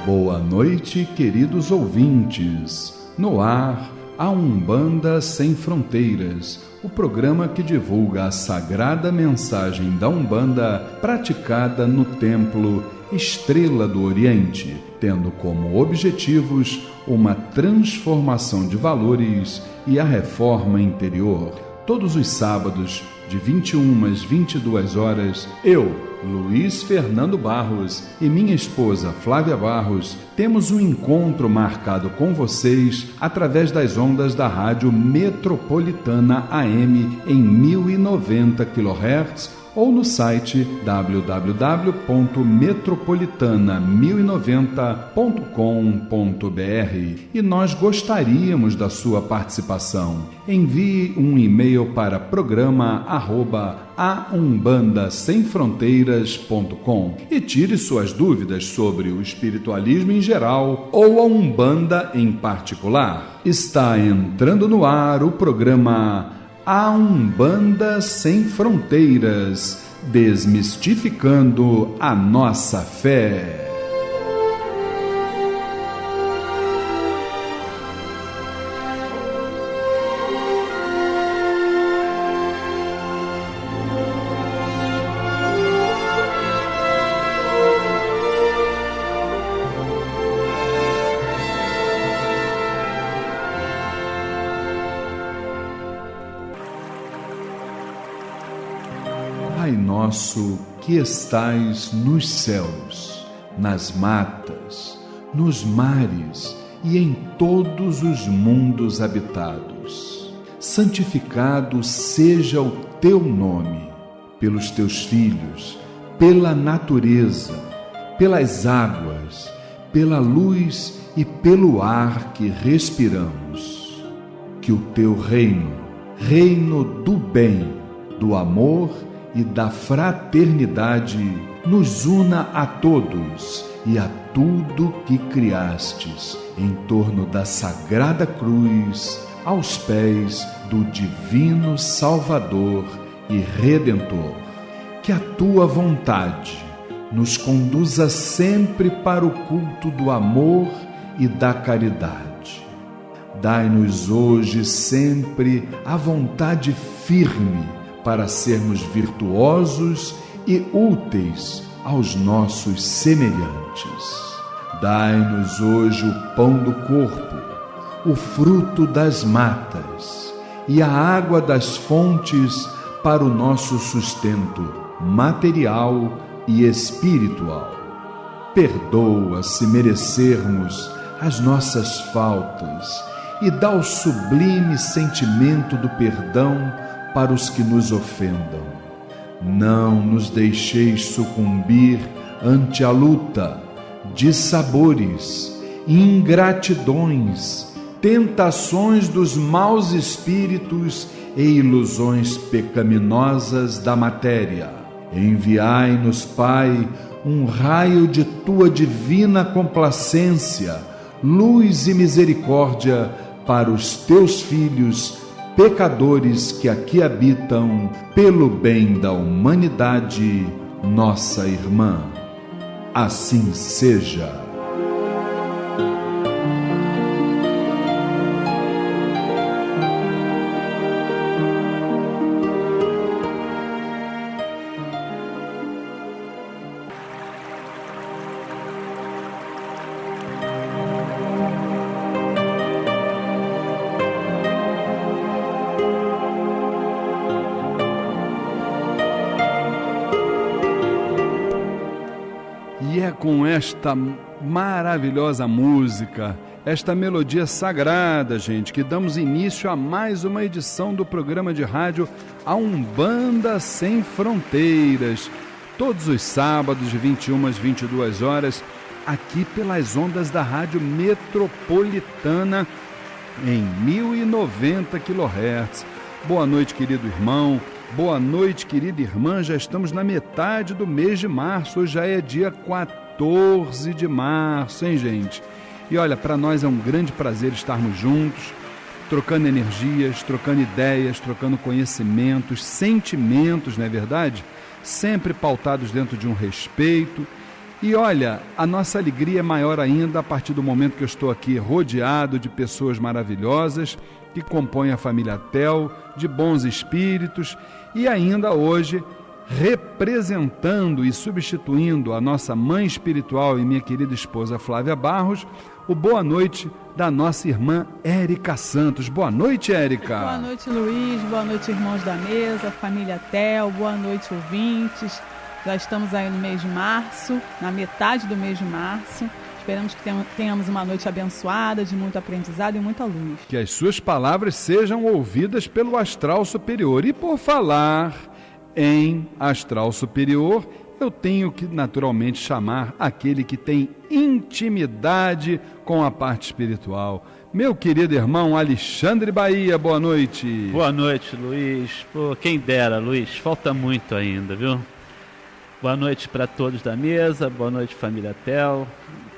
Boa noite, queridos ouvintes. No ar, a Umbanda Sem Fronteiras, o programa que divulga a sagrada mensagem da Umbanda praticada no Templo Estrela do Oriente, tendo como objetivos uma transformação de valores e a reforma interior. Todos os sábados, de 21 às 22 horas, eu, Luiz Fernando Barros, e minha esposa Flávia Barros, temos um encontro marcado com vocês através das ondas da Rádio Metropolitana AM em 1090 kHz ou no site www.metropolitana1090.com.br. E nós gostaríamos da sua participação. Envie um e-mail para programa@aumbandasemfronteiras.com e tire suas dúvidas sobre o espiritualismo em geral ou a Umbanda em particular. Está entrando no ar o programa A Umbanda Sem Fronteiras, desmistificando a nossa fé. Pai nosso que estais nos céus, nas matas, nos mares e em todos os mundos habitados, santificado seja o teu nome, pelos teus filhos, pela natureza, pelas águas, pela luz e pelo ar que respiramos. Que o teu reino, reino do bem, do amor e da fraternidade, nos una a todos e a tudo que criastes em torno da sagrada cruz, aos pés do divino Salvador e Redentor. Que a tua vontade nos conduza sempre para o culto do amor e da caridade. Dai-nos hoje sempre a vontade firme para sermos virtuosos e úteis aos nossos semelhantes. Dai-nos hoje o pão do corpo, o fruto das matas e a água das fontes para o nosso sustento material e espiritual. Perdoa se merecermos as nossas faltas e dá o sublime sentimento do perdão para os que nos ofendam. Não nos deixeis sucumbir ante a luta, dissabores, ingratidões, tentações dos maus espíritos e ilusões pecaminosas da matéria. Enviai-nos, Pai, um raio de tua divina complacência, luz e misericórdia para os teus filhos pecadores que aqui habitam, pelo bem da humanidade, nossa irmã. Assim seja. E é com esta maravilhosa música, esta melodia sagrada, gente, que damos início a mais uma edição do programa de rádio A Umbanda Sem Fronteiras, todos os sábados de 21 às 22 horas, aqui pelas ondas da Rádio Metropolitana em 1090 kHz. Boa noite, querido irmão. Boa noite, querida irmã. Já estamos na metade do mês de março. Hoje já é dia 14 de março, hein, gente? E olha, para nós é um grande prazer estarmos juntos, trocando energias, trocando ideias, trocando conhecimentos, sentimentos, não é verdade? Sempre pautados dentro de um respeito. E olha, a nossa alegria é maior ainda a partir do momento que eu estou aqui rodeado de pessoas maravilhosas que compõem a família Tel, de bons espíritos, e ainda hoje representando e substituindo a nossa mãe espiritual e minha querida esposa Flávia Barros, o boa noite da nossa irmã Érica Santos. Boa noite, Érica. Boa noite, Luiz. Boa noite, irmãos da mesa, família Tel. Boa noite, ouvintes. Já estamos aí no mês de março, na metade do mês de março. Esperamos que tenhamos uma noite abençoada, de muito aprendizado e muita luz. Que as suas palavras sejam ouvidas pelo astral superior. E por falar em astral superior, eu tenho que naturalmente chamar aquele que tem intimidade com a parte espiritual. Meu querido irmão Alexandre Bahia, boa noite. Boa noite, Luiz. Pô, quem dera, Luiz, falta muito ainda, viu? Boa noite para todos da mesa, boa noite, família Tel,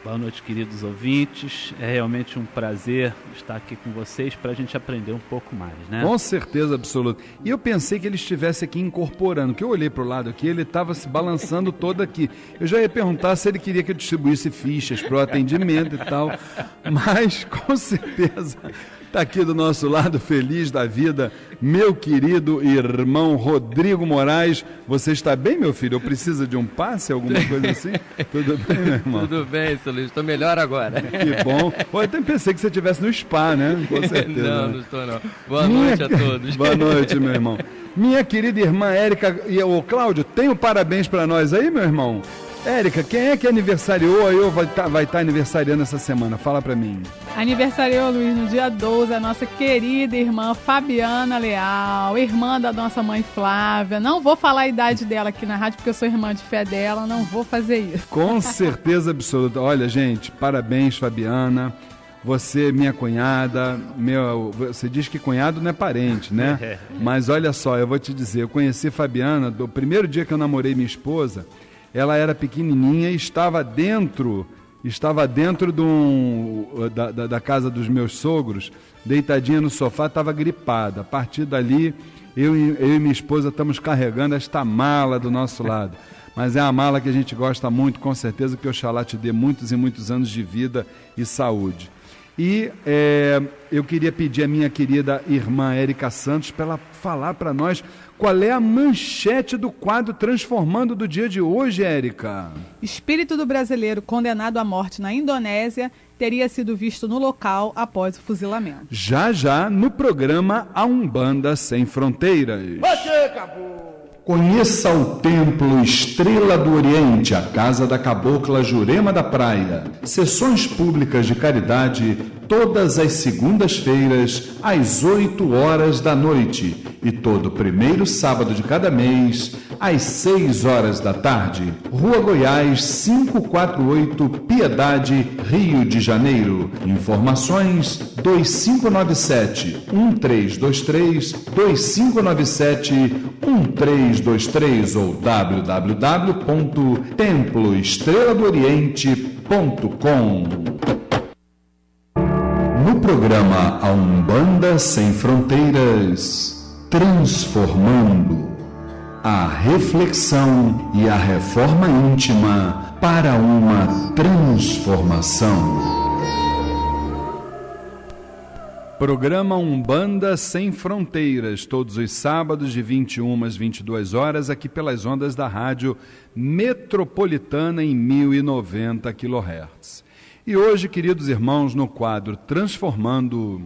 boa noite, queridos ouvintes. É realmente um prazer estar aqui com vocês para a gente aprender um pouco mais, né? Com certeza absoluta. E eu pensei que ele estivesse aqui incorporando, que eu olhei para o lado aqui, ele estava se balançando todo aqui. Eu já ia perguntar se ele queria que eu distribuísse fichas para o atendimento e tal, mas com certeza está aqui do nosso lado, feliz da vida, meu querido irmão Rodrigo Moraes. Você está bem, meu filho? Eu preciso de um passe, alguma coisa assim? Tudo bem, meu irmão? Tudo bem, seu Luiz. Estou melhor agora. Que bom. Eu até pensei que você estivesse no spa, né? Com certeza. Não, não estou não. Boa noite a todos. Boa noite, meu irmão. Minha querida irmã Érica e o Cláudio, tem um parabéns para nós aí, meu irmão? Érica, quem é que aniversariou aí ou vai estar aniversariando essa semana? Fala pra mim. Aniversariou, Luiz, no dia 12, a nossa querida irmã Fabiana Leal, irmã da nossa mãe Flávia. Não vou falar a idade dela aqui na rádio, porque eu sou irmã de fé dela, não vou fazer isso. Com certeza absoluta. Olha, gente, parabéns, Fabiana. Você, minha cunhada, você diz que cunhado não é parente, né? Mas olha só, eu vou te dizer, eu conheci Fabiana do primeiro dia que eu namorei minha esposa. Ela era pequenininha e estava dentro da casa dos meus sogros, deitadinha no sofá, estava gripada. A partir dali, eu e minha esposa estamos carregando esta mala do nosso lado. Mas é uma mala que a gente gosta muito, com certeza que Oxalá te dê muitos e muitos anos de vida e saúde. E eu queria pedir à minha querida irmã Érica Santos para ela falar para nós qual é a manchete do quadro Transformando do dia de hoje, Érica. Espírito do brasileiro condenado à morte na Indonésia teria sido visto no local após o fuzilamento. Já no programa A Umbanda Sem Fronteiras. Conheça o Templo Estrela do Oriente, a casa da cabocla Jurema da Praia. Sessões públicas de caridade todas as segundas-feiras, às 8 da noite. E todo primeiro sábado de cada mês, às 6 da tarde. Rua Goiás, 548, Piedade, Rio de Janeiro. Informações 2597-1323, 2597-1323 ou www.temploestreladooriente.com. No programa A Umbanda Sem Fronteiras, transformando a reflexão e a reforma íntima para uma transformação. Programa Umbanda Sem Fronteiras, todos os sábados de 21 às 22 horas, aqui pelas ondas da Rádio Metropolitana em 1090 kHz. E hoje, queridos irmãos, no quadro Transformando,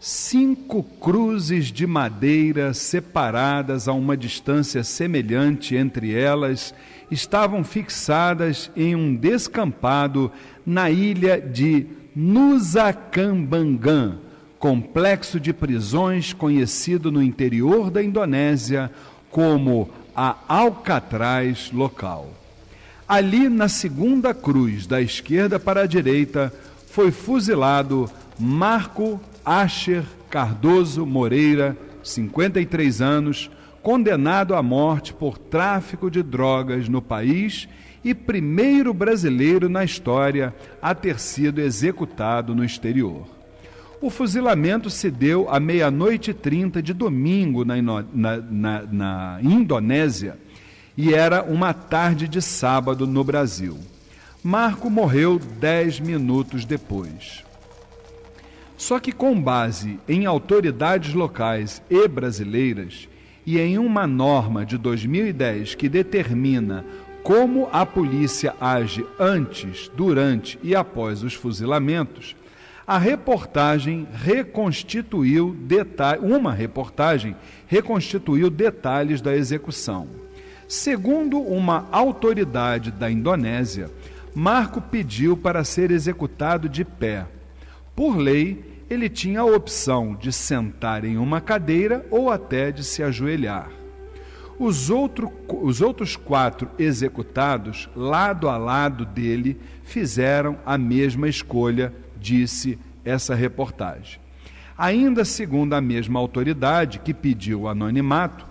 5 cruzes de madeira separadas a uma distância semelhante entre elas estavam fixadas em um descampado na ilha de Nusa-Kambangan, complexo de prisões conhecido no interior da Indonésia como a Alcatraz local. Ali, na segunda cruz, da esquerda para a direita, foi fuzilado Marco Asher Cardoso Moreira, 53 anos, condenado à morte por tráfico de drogas no país e primeiro brasileiro na história a ter sido executado no exterior. O fuzilamento se deu à 00:30 de domingo na Indonésia e era uma tarde de sábado no Brasil. Marco morreu 10 minutos depois. Só que com base em autoridades locais e brasileiras e em uma norma de 2010 que determina como a polícia age antes, durante e após os fuzilamentos, uma reportagem reconstituiu detalhes da execução. Segundo uma autoridade da Indonésia, Marco pediu para ser executado de pé. Por lei, ele tinha a opção de sentar em uma cadeira ou até de se ajoelhar. Os outros 4 executados, lado a lado dele, fizeram a mesma escolha, disse essa reportagem. Ainda segundo a mesma autoridade que pediu o anonimato,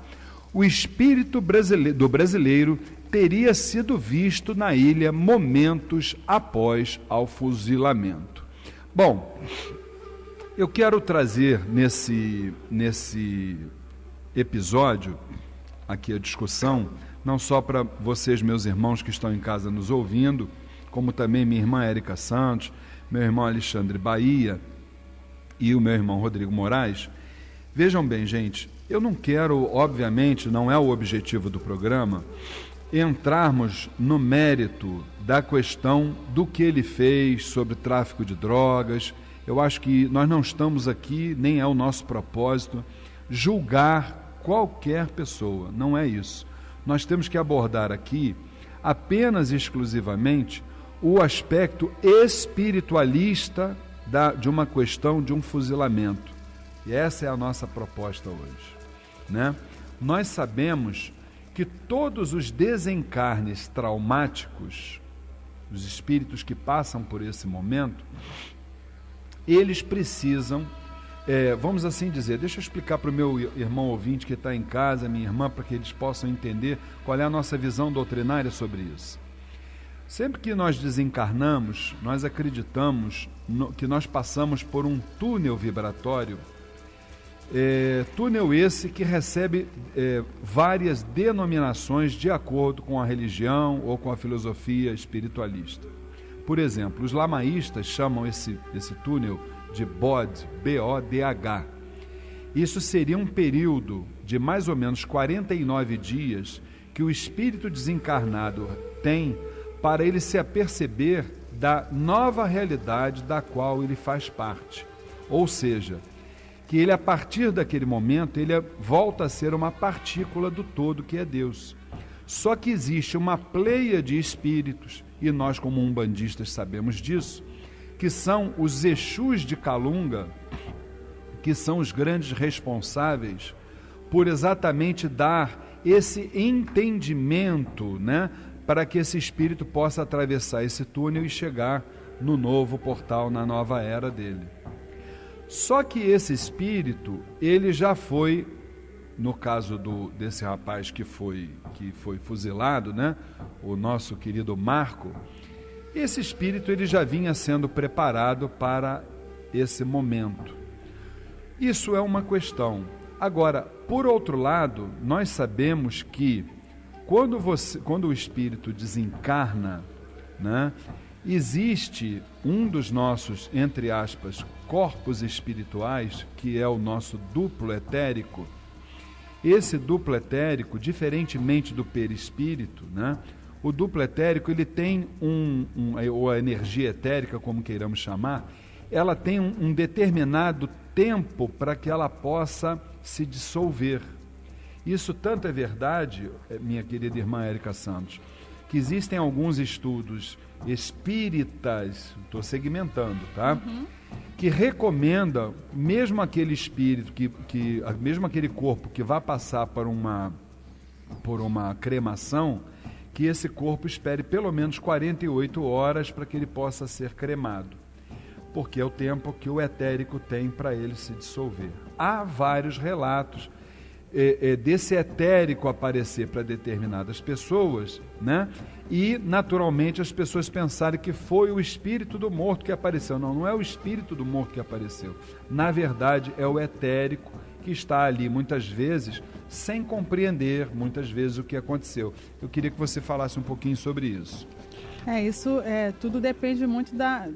o espírito do brasileiro teria sido visto na ilha momentos após ao fuzilamento. Bom, eu quero trazer nesse episódio aqui a discussão, não só para vocês, meus irmãos que estão em casa nos ouvindo, como também minha irmã Érica Santos, meu irmão Alexandre Bahia e o meu irmão Rodrigo Moraes. Vejam bem, gente, eu não quero, obviamente, não é o objetivo do programa, entrarmos no mérito da questão do que ele fez sobre tráfico de drogas. Eu acho que nós não estamos aqui, nem é o nosso propósito, julgar qualquer pessoa, não é isso. Nós temos que abordar aqui apenas e exclusivamente o aspecto espiritualista de uma questão de um fuzilamento. E essa é a nossa proposta hoje, né? Nós sabemos que todos os desencarnes traumáticos, os espíritos que passam por esse momento, eles precisam, vamos assim dizer, deixa eu explicar para o meu irmão ouvinte que está em casa, minha irmã, para que eles possam entender qual é a nossa visão doutrinária sobre isso. Sempre que nós desencarnamos, nós acreditamos que nós passamos por um túnel vibratório, túnel esse que recebe várias denominações de acordo com a religião ou com a filosofia espiritualista. Por exemplo, os lamaístas chamam esse túnel de BOD, B-O-D-H. Isso seria um período de mais ou menos 49 dias que o espírito desencarnado tem para ele se aperceber da nova realidade da qual ele faz parte. Ou seja, que ele, a partir daquele momento, ele volta a ser uma partícula do todo que é Deus. Só que existe uma pleia de espíritos, e nós como umbandistas sabemos disso, que são os Exus de Calunga, que são os grandes responsáveis por exatamente dar esse entendimento, né, para que esse espírito possa atravessar esse túnel e chegar no novo portal, na nova era dele. Só que esse espírito, ele já foi, no caso desse rapaz que foi fuzilado, né, o nosso querido Marco, esse espírito ele já vinha sendo preparado para esse momento. Isso é uma questão. Agora, por outro lado, nós sabemos que quando o espírito desencarna, né, existe um dos nossos, entre aspas, corpos espirituais, que é o nosso duplo etérico. Esse duplo etérico, diferentemente do perispírito, né, o duplo etérico ele tem ou a energia etérica, como queiramos chamar, ela tem um determinado tempo para que ela possa se dissolver. Isso tanto é verdade, minha querida irmã Érica Santos, que existem alguns estudos espíritas, estou segmentando, tá? Que recomendam, mesmo aquele espírito, mesmo aquele corpo que vai passar por uma cremação, que esse corpo espere pelo menos 48 horas para que ele possa ser cremado. porque é o tempo que o etérico tem para ele se dissolver. Há vários relatos desse etérico aparecer para determinadas pessoas, né? E naturalmente as pessoas pensarem que foi o espírito do morto que apareceu. Não é o espírito do morto que apareceu. Na verdade, é o etérico que está ali muitas vezes sem compreender muitas vezes o que aconteceu. Eu queria que você falasse um pouquinho sobre isso. Tudo depende muito da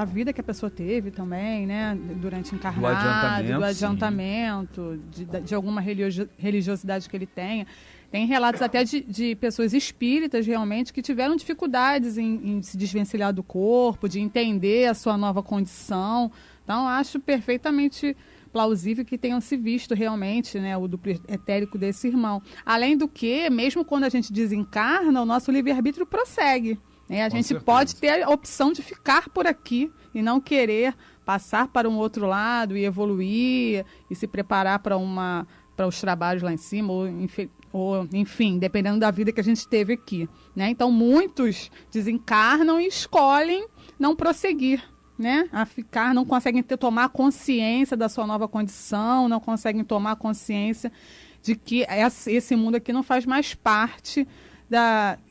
vida que a pessoa teve também, né? Durante encarnado, do adiantamento, de alguma religiosidade que ele tenha. Tem relatos até de pessoas espíritas realmente que tiveram dificuldades em se desvencilhar do corpo, de entender a sua nova condição. Então, acho perfeitamente plausível que tenham se visto realmente, né, o duplo etérico desse irmão. Além do que, mesmo quando a gente desencarna, o nosso livre-arbítrio prossegue. A gente pode ter a opção de ficar por aqui e não querer passar para um outro lado e evoluir e se preparar para os trabalhos lá em cima, ou enfim, dependendo da vida que a gente teve aqui, né? Então, muitos desencarnam e escolhem não prosseguir, né? A ficar, não conseguem tomar consciência da sua nova condição, não conseguem tomar consciência de que esse mundo aqui não faz mais parte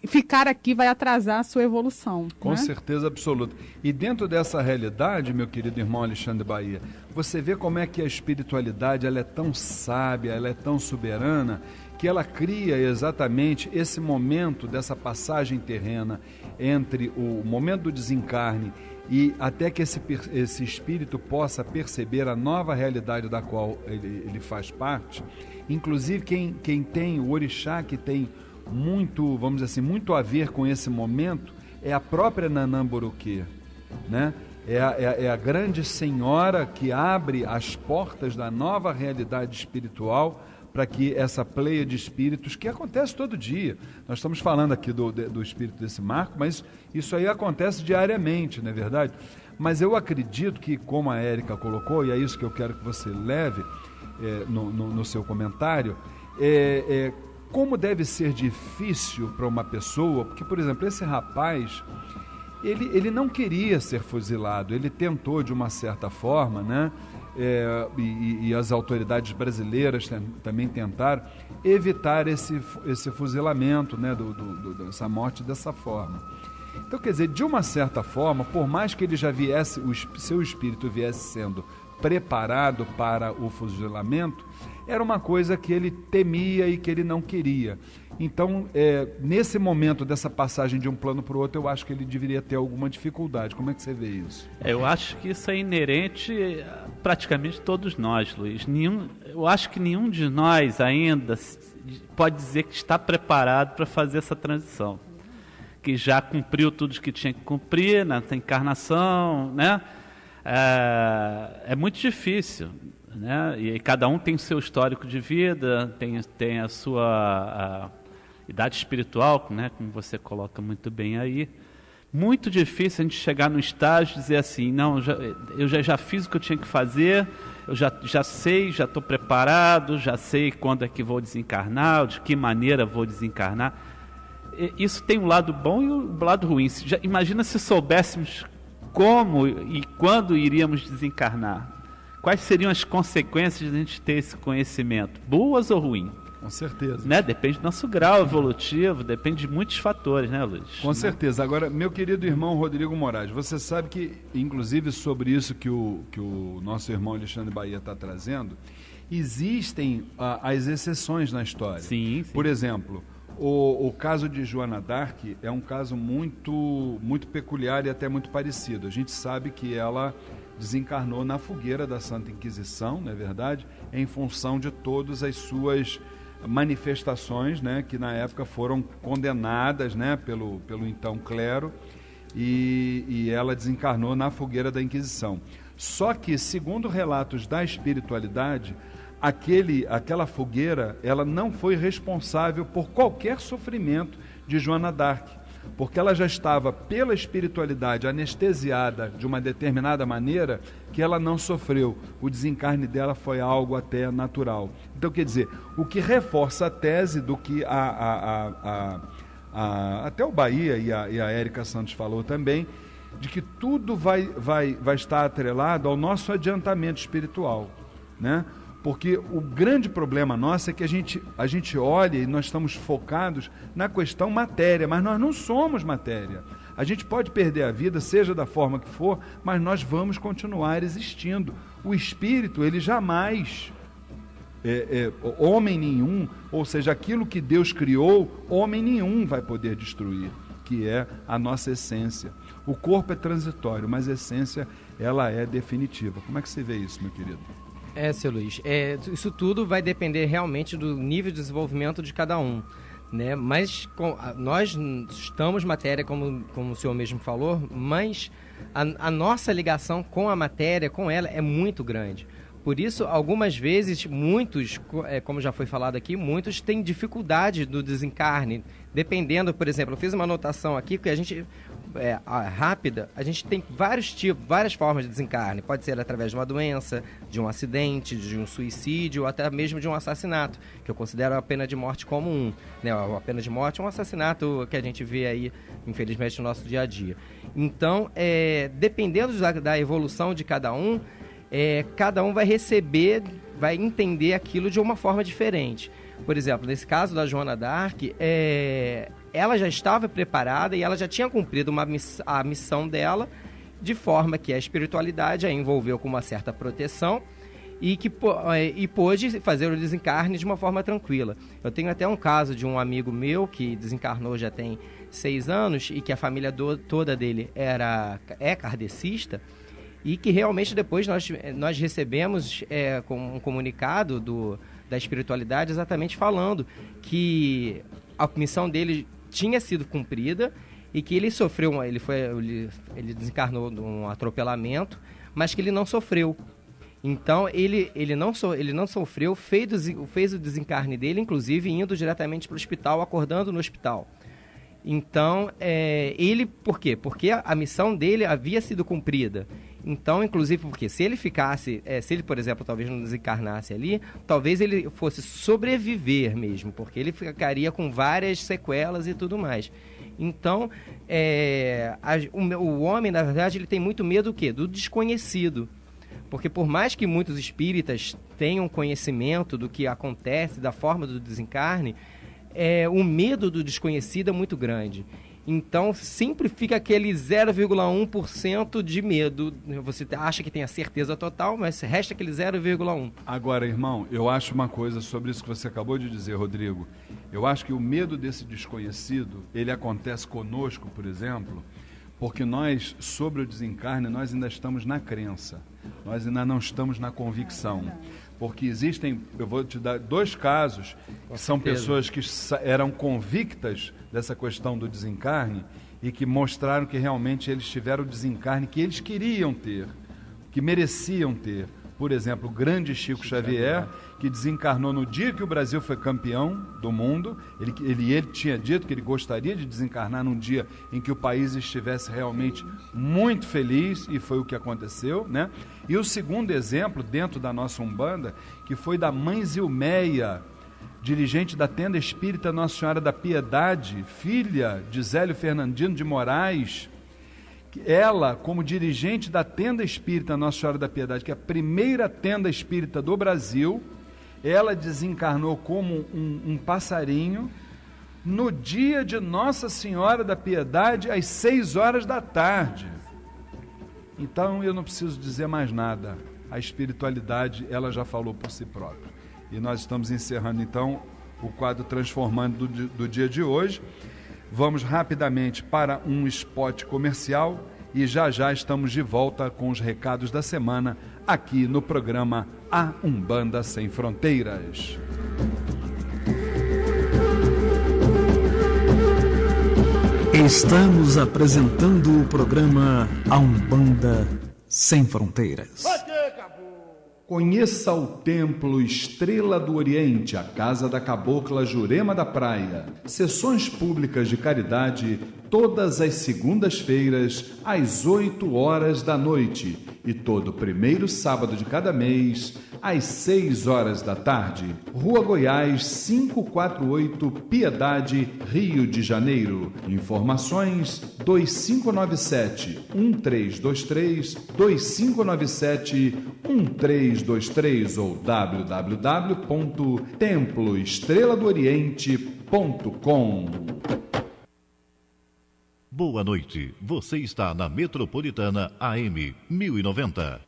ficar aqui vai atrasar a sua evolução. Com certeza absoluta. E dentro dessa realidade, meu querido irmão Alexandre Bahia, você vê como é que a espiritualidade ela é tão sábia, ela é tão soberana, que ela cria exatamente esse momento dessa passagem terrena entre o momento do desencarne e até que esse espírito possa perceber a nova realidade da qual ele faz parte. Inclusive quem tem o orixá que tem muito, vamos dizer assim, muito a ver com esse momento é a própria Nanamburuquê, né? É a grande senhora que abre as portas da nova realidade espiritual para que essa pleia de espíritos, que acontece todo dia, nós estamos falando aqui do espírito desse Marco, mas isso aí acontece diariamente, não é verdade? Mas eu acredito que, como a Érica colocou, e é isso que eu quero que você leve no seu comentário, como deve ser difícil para uma pessoa, porque, por exemplo, esse rapaz, ele não queria ser fuzilado, ele tentou de uma certa forma, né? E as autoridades brasileiras também tentaram evitar esse fuzilamento, né? Dessa morte dessa forma. Então, quer dizer, de uma certa forma, por mais que ele já viesse, seu espírito viesse sendo preparado para o fuzilamento, era uma coisa que ele temia e que ele não queria. Então, nesse momento dessa passagem de um plano para o outro, eu acho que ele deveria ter alguma dificuldade. Como é que você vê isso? Eu acho que isso é inerente a praticamente todos nós, Luiz. Eu acho que nenhum de nós ainda pode dizer que está preparado para fazer essa transição. Que já cumpriu tudo que tinha que cumprir na encarnação, né? É muito difícil, né? E cada um tem o seu histórico de vida, tem a sua idade espiritual, né? Como você coloca muito bem aí. Muito difícil a gente chegar no estágio e dizer assim, não, eu já fiz o que eu tinha que fazer, eu já sei, já estou preparado, já sei quando é que vou desencarnar, de que maneira vou desencarnar. Isso tem um lado bom e um lado ruim. Imagina se soubéssemos como e quando iríamos desencarnar. Quais seriam as consequências de a gente ter esse conhecimento? Boas ou ruins? Com certeza. Né? Depende do nosso grau evolutivo, depende de muitos fatores, né, Luiz? Com certeza. Agora, meu querido irmão Rodrigo Moraes, você sabe que, inclusive sobre isso que o nosso irmão Alexandre Bahia está trazendo, existem as exceções na história. Sim. Por exemplo, o caso de Joana d'Arc é um caso muito, muito peculiar e até muito parecido. A gente sabe que ela desencarnou na fogueira da Santa Inquisição, não é verdade? Em função de todas as suas manifestações, né, que na época foram condenadas, né, pelo então clero, e ela desencarnou na fogueira da Inquisição. Só que, segundo relatos da espiritualidade, aquela fogueira, ela não foi responsável por qualquer sofrimento de Joana d'Arc, porque ela já estava, pela espiritualidade, anestesiada de uma determinada maneira, que ela não sofreu. O desencarne dela foi algo até natural. Então, quer dizer, o que reforça a tese do que até o Bahia e a Érica Santos falou também, de que tudo vai estar atrelado ao nosso adiantamento espiritual, né? Porque o grande problema nosso é que a gente olha e nós estamos focados na questão matéria, mas nós não somos matéria. A gente pode perder a vida, seja da forma que for, mas nós vamos continuar existindo. O espírito, ele jamais, homem nenhum, ou seja, aquilo que Deus criou, homem nenhum vai poder destruir, que é a nossa essência. O corpo é transitório, mas a essência, ela é definitiva. Como é que você vê isso, meu querido? Seu Luiz, isso tudo vai depender realmente do nível de desenvolvimento de cada um, né? Mas nós estamos matéria, como o senhor mesmo falou, mas a nossa ligação com a matéria, com ela, é muito grande. Por isso, algumas vezes, muitos, como já foi falado aqui, muitos têm dificuldade do desencarne, dependendo, por exemplo, eu fiz uma anotação aqui que a gente, rápida, a gente tem vários tipos, várias formas de desencarne. Pode ser através de uma doença, de um acidente, de um suicídio, ou até mesmo de um assassinato, que eu considero a pena de morte comum, né? A pena de morte é um assassinato que a gente vê aí, infelizmente, no nosso dia a dia. Então, dependendo da evolução de cada um vai receber, vai entender aquilo de uma forma diferente. Por exemplo, nesse caso da Joana d'Arc, ela já estava preparada e ela já tinha cumprido a missão dela, de forma que a espiritualidade a envolveu com uma certa proteção e pôde fazer o desencarne de uma forma tranquila. Eu tenho até um caso de um amigo meu que desencarnou já tem 6 anos e que a família toda dele é kardecista, e que realmente depois nós recebemos um comunicado da espiritualidade exatamente falando que a missão dele tinha sido cumprida e que ele sofreu, ele desencarnou de um atropelamento, mas que ele não sofreu. Então ele não sofreu, fez o desencarne dele, inclusive indo diretamente para o hospital, acordando no hospital. Então, por quê? Porque a missão dele havia sido cumprida. Então, inclusive, porque se ele ficasse, se ele, por exemplo, talvez não desencarnasse ali, talvez ele fosse sobreviver mesmo, porque ele ficaria com várias sequelas e tudo mais. Então, o homem, na verdade, ele tem muito medo do quê? Do desconhecido. Porque por mais que muitos espíritas tenham conhecimento do que acontece, da forma do desencarne, o medo do desconhecido é muito grande. Então, sempre fica aquele 0,1% de medo. Você acha que tem a certeza total, mas resta aquele 0,1%. Agora, irmão, eu acho uma coisa sobre isso que você acabou de dizer, Rodrigo. Eu acho que o medo desse desconhecido, ele acontece conosco, por exemplo, porque nós, sobre o desencarne, nós ainda estamos na crença. Nós ainda não estamos na convicção. Porque existem, eu vou te dar 2 casos, que são pessoas que eram convictas dessa questão do desencarne e que mostraram que realmente eles tiveram o desencarne que eles queriam ter, que mereciam ter. Por exemplo, o grande Chico Xavier, que desencarnou no dia que o Brasil foi campeão do mundo. Ele tinha dito que ele gostaria de desencarnar num dia em que o país estivesse realmente muito feliz, e foi o que aconteceu, né? E o segundo exemplo, dentro da nossa Umbanda, que foi da mãe Zilmeia, dirigente da Tenda Espírita Nossa Senhora da Piedade, filha de Zélio Fernandino de Moraes. Ela, como dirigente da Tenda Espírita Nossa Senhora da Piedade, que é a primeira tenda espírita do Brasil, ela desencarnou como um passarinho no dia de Nossa Senhora da Piedade, às 6 horas da tarde. Então eu não preciso dizer mais nada. A espiritualidade, ela já falou por si própria. E nós estamos encerrando então o quadro Transformando do dia de hoje. Vamos rapidamente para um spot comercial e já estamos de volta com os recados da semana aqui no programa A Umbanda Sem Fronteiras. Estamos apresentando o programa A Umbanda Sem Fronteiras. Conheça o Templo Estrela do Oriente, a Casa da Cabocla Jurema da Praia. Sessões públicas de caridade todas as segundas-feiras, às 8 horas da noite. E todo primeiro sábado de cada mês, às 6 horas da tarde. Rua Goiás, 548, Piedade, Rio de Janeiro. Informações 2597-1323, 2597-1323 ou www.temploestreladooriente.com. Boa noite, você está na Metropolitana AM 1090.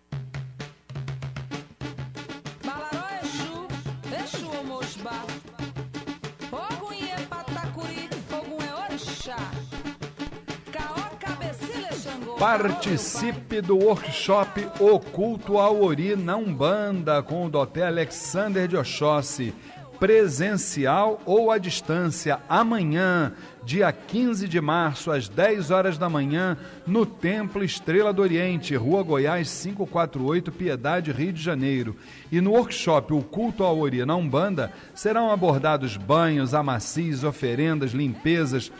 Participe do workshop O Culto ao Ori na Umbanda com o Dr. Alexander de Oxóssi, presencial ou à distância, amanhã, dia 15 de março, às 10 horas da manhã, no Templo Estrela do Oriente, Rua Goiás, 548, Piedade, Rio de Janeiro. E no workshop O Culto ao Ori na Umbanda, serão abordados banhos, amacios, oferendas, limpezas,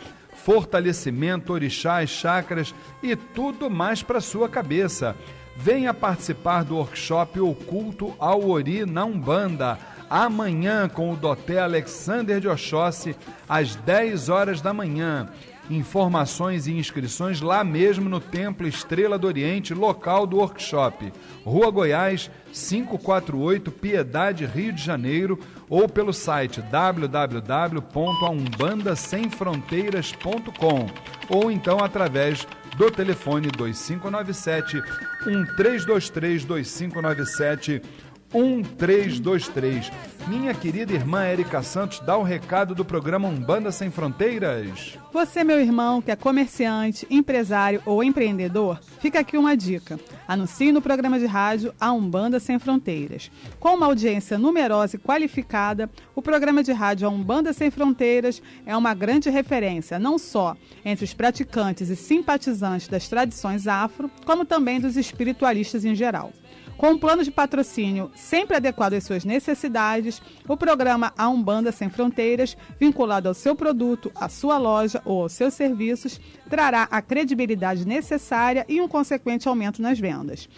fortalecimento, orixás, chakras e tudo mais para sua cabeça. Venha participar do workshop O Culto ao Ori na Umbanda, amanhã com o Dr. Alexander de Oxóssi, às 10 horas da manhã. Informações e inscrições lá mesmo no Templo Estrela do Oriente, local do workshop. Rua Goiás, 548, Piedade, Rio de Janeiro, ou pelo site www.aumbandasemfronteiras.com ou então através do telefone 2597-1323, 2597-1323. Minha querida irmã Érica Santos, dá o recado do programa Umbanda Sem Fronteiras. Você, meu irmão, que é comerciante, empresário ou empreendedor, fica aqui uma dica. Anuncie no programa de rádio A Umbanda Sem Fronteiras. Com uma audiência numerosa e qualificada, o programa de rádio A Umbanda Sem Fronteiras é uma grande referência, não só entre os praticantes e simpatizantes das tradições afro, como também dos espiritualistas em geral. Com um plano de patrocínio sempre adequado às suas necessidades, o programa A Umbanda Sem Fronteiras, vinculado ao seu produto, à sua loja ou aos seus serviços, trará a credibilidade necessária e um consequente aumento nas vendas.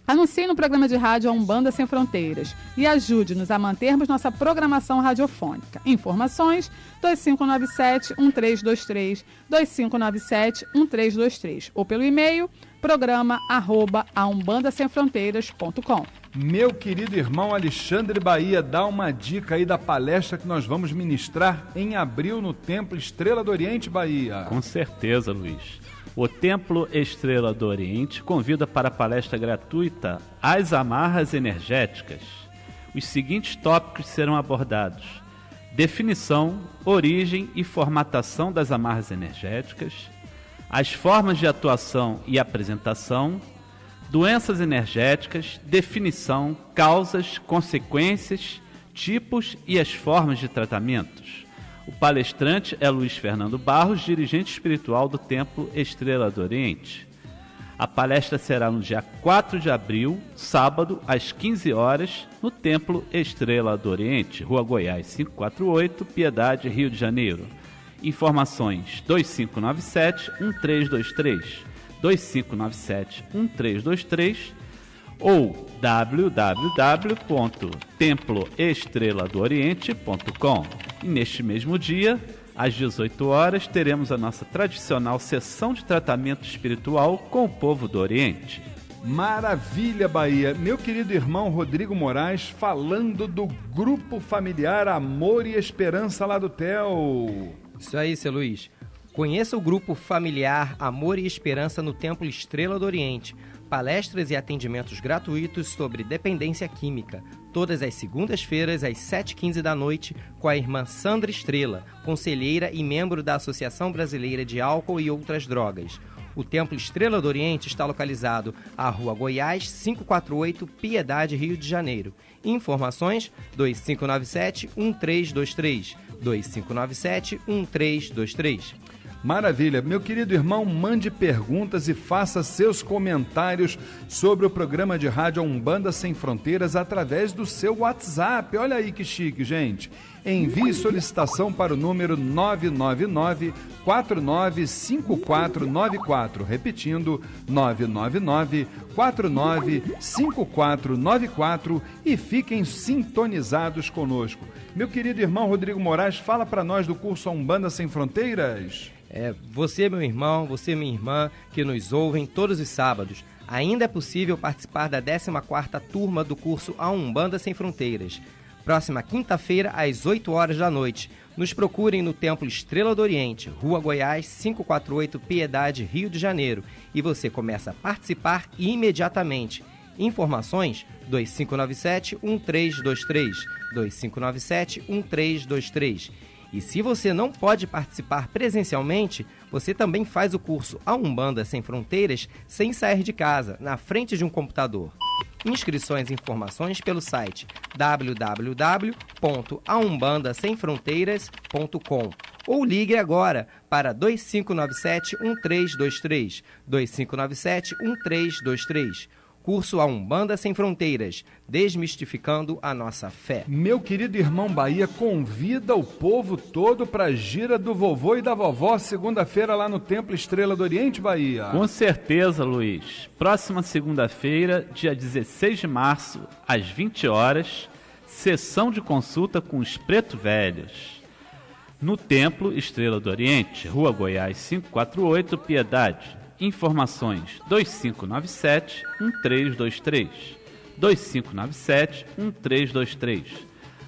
Anuncie no programa de rádio A Umbanda Sem Fronteiras e ajude-nos a mantermos nossa programação radiofônica. Informações 2597-1323, 2597-1323 ou pelo e-mail programa@aumbandasemfronteiras.com. Meu querido irmão Alexandre Bahia, dá uma dica aí da palestra que nós vamos ministrar em abril no Templo Estrela do Oriente, Bahia. Com certeza, Luiz. O Templo Estrela do Oriente convida para a palestra gratuita As Amarras Energéticas. Os seguintes tópicos serão abordados: definição, origem e formatação das amarras energéticas, as formas de atuação e apresentação, doenças energéticas, definição, causas, consequências, tipos e as formas de tratamentos. O palestrante é Luiz Fernando Barros, dirigente espiritual do Templo Estrela do Oriente. A palestra será no dia 4 de abril, sábado, às 15 horas, no Templo Estrela do Oriente, Rua Goiás, 548, Piedade, Rio de Janeiro. Informações 2597-1323, 2597-1323 ou www.temploestreladooriente.com. E neste mesmo dia, às 18 horas, teremos a nossa tradicional sessão de tratamento espiritual com o povo do Oriente. Maravilha, Bahia. Meu querido irmão Rodrigo Moraes, falando do grupo familiar Amor e Esperança lá do TEL. Isso aí, seu Luiz. Conheça o grupo familiar Amor e Esperança no Templo Estrela do Oriente. Palestras e atendimentos gratuitos sobre dependência química. Todas as segundas-feiras, às 7h15 da noite, com a irmã Sandra Estrela, conselheira e membro da Associação Brasileira de Álcool e Outras Drogas. O Templo Estrela do Oriente está localizado à Rua Goiás, 548, Piedade, Rio de Janeiro. Informações 2597-1323, 2597-1323. Maravilha. Meu querido irmão, mande perguntas e faça seus comentários sobre o programa de rádio Umbanda Sem Fronteiras através do seu WhatsApp. Olha aí que chique, gente. Envie solicitação para o número 999-495494. Repetindo, 999-495494 e fiquem sintonizados conosco. Meu querido irmão Rodrigo Moraes, fala para nós do curso A Umbanda Sem Fronteiras. Você, meu irmão, você, minha irmã, que nos ouvem todos os sábados. Ainda é possível participar da 14ª turma do curso A Umbanda Sem Fronteiras. Próxima quinta-feira, às 8 horas da noite. Nos procurem no Templo Estrela do Oriente, Rua Goiás, 548, Piedade, Rio de Janeiro. E você começa a participar imediatamente. Informações 2597-1323, 2597-1323. E se você não pode participar presencialmente, você também faz o curso A Umbanda Sem Fronteiras sem sair de casa, na frente de um computador. Inscrições e informações pelo site www.aumbandasemfronteiras.com ou ligue agora para 2597-1323, 2597-1323. Curso A Umbanda Sem Fronteiras, desmistificando a nossa fé. Meu querido irmão Bahia, convida o povo todo para a gira do vovô e da vovó, segunda-feira lá no Templo Estrela do Oriente, Bahia. Com certeza, Luiz. Próxima segunda-feira, dia 16 de março, às 20 horas, sessão de consulta com os Preto Velhos. No Templo Estrela do Oriente, Rua Goiás 548, Piedade. Informações 2597-1323, 2597-1323.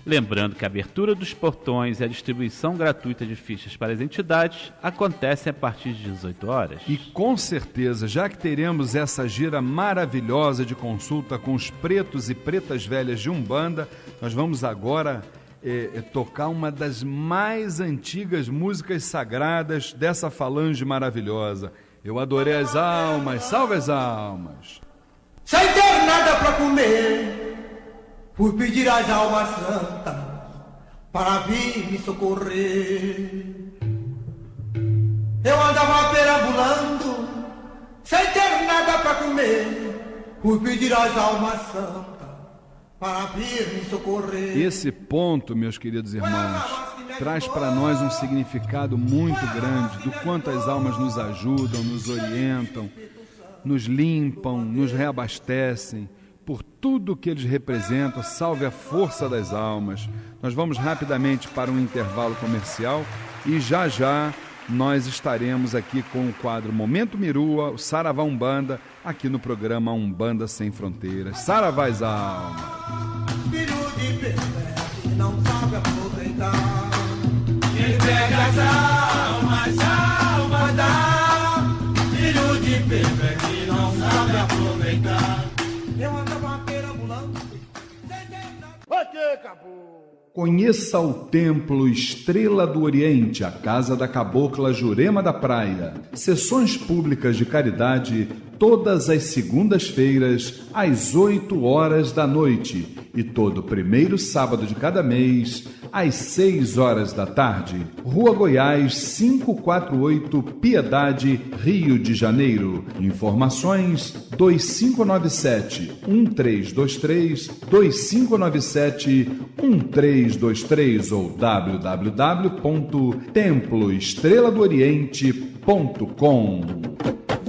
Lembrando que a abertura dos portões e a distribuição gratuita de fichas para as entidades acontecem a partir de 18 horas. E com certeza, já que teremos essa gira maravilhosa de consulta com os pretos e pretas velhas de Umbanda, nós vamos agora tocar uma das mais antigas músicas sagradas dessa falange maravilhosa. Eu adorei as almas, salve as almas. Sem ter nada para comer, fui pedir às almas santas para vir me socorrer. Eu andava perambulando, sem ter nada para comer, fui pedir às almas santas para vir me socorrer. Esse ponto, meus queridos irmãos, traz para nós um significado muito grande do quanto as almas nos ajudam, nos orientam, nos limpam, nos reabastecem, por tudo que eles representam. Salve a força das almas. Nós vamos rapidamente para um intervalo comercial e já já nós estaremos aqui com o quadro Momento Mirua, o Saravá Umbanda, aqui no programa Umbanda Sem Fronteiras. Saravá as almas. Filho de Pepe, que não sabe aproveitar. Quem pega as almas, almas dá. Filho de Pepe que não sabe aproveitar. Eu andava perambulando. Ok, acabou. Conheça o Templo Estrela do Oriente, a casa da cabocla Jurema da Praia. Sessões públicas de caridade todas as segundas-feiras às 8 horas da noite e todo primeiro sábado de cada mês às 6 horas da tarde. Rua Goiás 548, Piedade, Rio de Janeiro. Informações 2597-1323, 2597-1323 ou www.temploestreladooriente.com.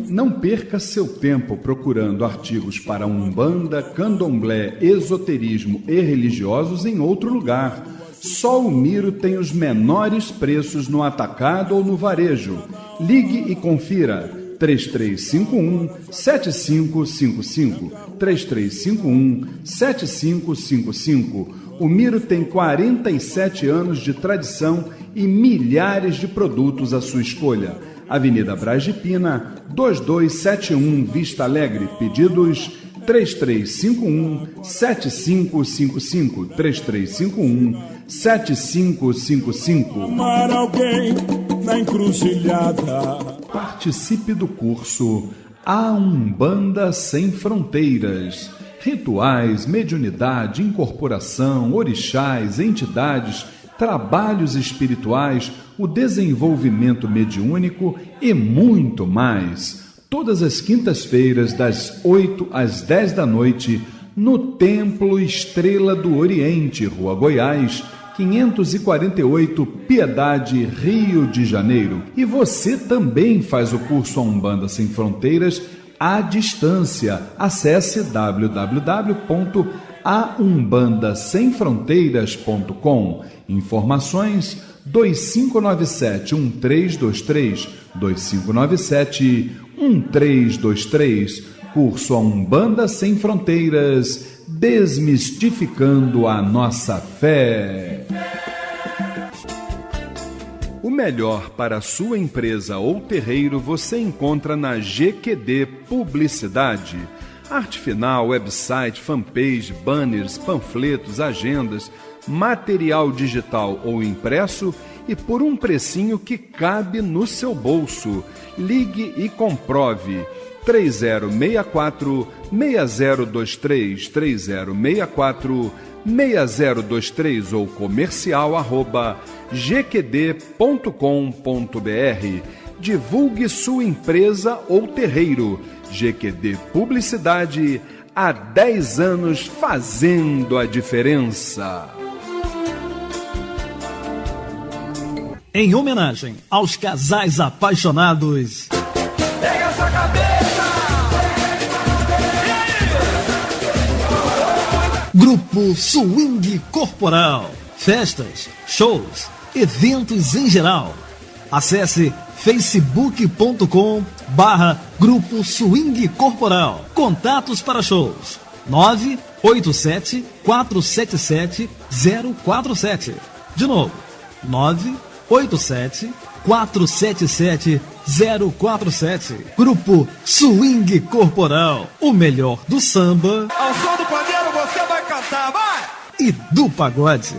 Não perca seu tempo procurando artigos para Umbanda, Candomblé, esoterismo e religiosos em outro lugar. Só o Miro tem os menores preços no atacado ou no varejo. Ligue e confira. 3351-7555. 3351-7555. O Miro tem 47 anos de tradição e milhares de produtos à sua escolha. Avenida Braz de Pina, 2271, Vista Alegre. Pedidos 3351-7555. 3351-7555. Amar alguém na encruzilhada. Participe do curso A Umbanda Sem Fronteiras. Rituais, mediunidade, incorporação, orixás, entidades, trabalhos espirituais, o desenvolvimento mediúnico e muito mais. Todas as quintas-feiras, das 8 às 10 da noite, no Templo Estrela do Oriente, Rua Goiás, 548, Piedade, Rio de Janeiro. E você também faz o curso A Umbanda Sem Fronteiras à distância. Acesse www.aumbandasemfronteiras.com. Informações 2597-1323, 2597-1323. Curso A Umbanda Sem Fronteiras, desmistificando a nossa fé. O melhor para a sua empresa ou terreiro você encontra na GQD Publicidade. Arte final, website, fanpage, banners, panfletos, agendas, material digital ou impresso e por um precinho que cabe no seu bolso. Ligue e comprove. 3064-6023, 3064-6023 ou comercial@gqd.com.br. Divulgue sua empresa ou terreiro. GQD Publicidade, há 10 anos fazendo a diferença. Em homenagem aos casais apaixonados, Pega essa cabeça! Grupo Swing Corporal. Festas, shows, eventos em geral. Acesse facebook.com/Grupo Swing Corporal. Contatos para shows 987-477-047. De novo, 987-477-047. Grupo Swing Corporal. O melhor do samba. Ao som do pandeiro você vai cantar, vai! E do pagode.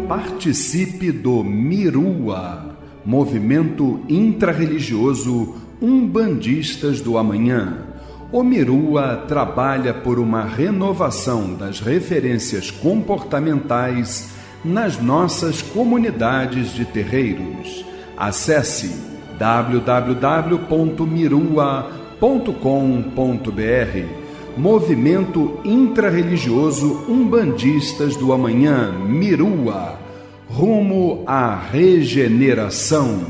Participe do Mirua, movimento intrarreligioso Umbandistas do Amanhã. O Mirua trabalha por uma renovação das referências comportamentais nas nossas comunidades de terreiros. Acesse www.mirua.com.br. Movimento Intrarreligioso Umbandistas do Amanhã, Mirua, rumo à regeneração.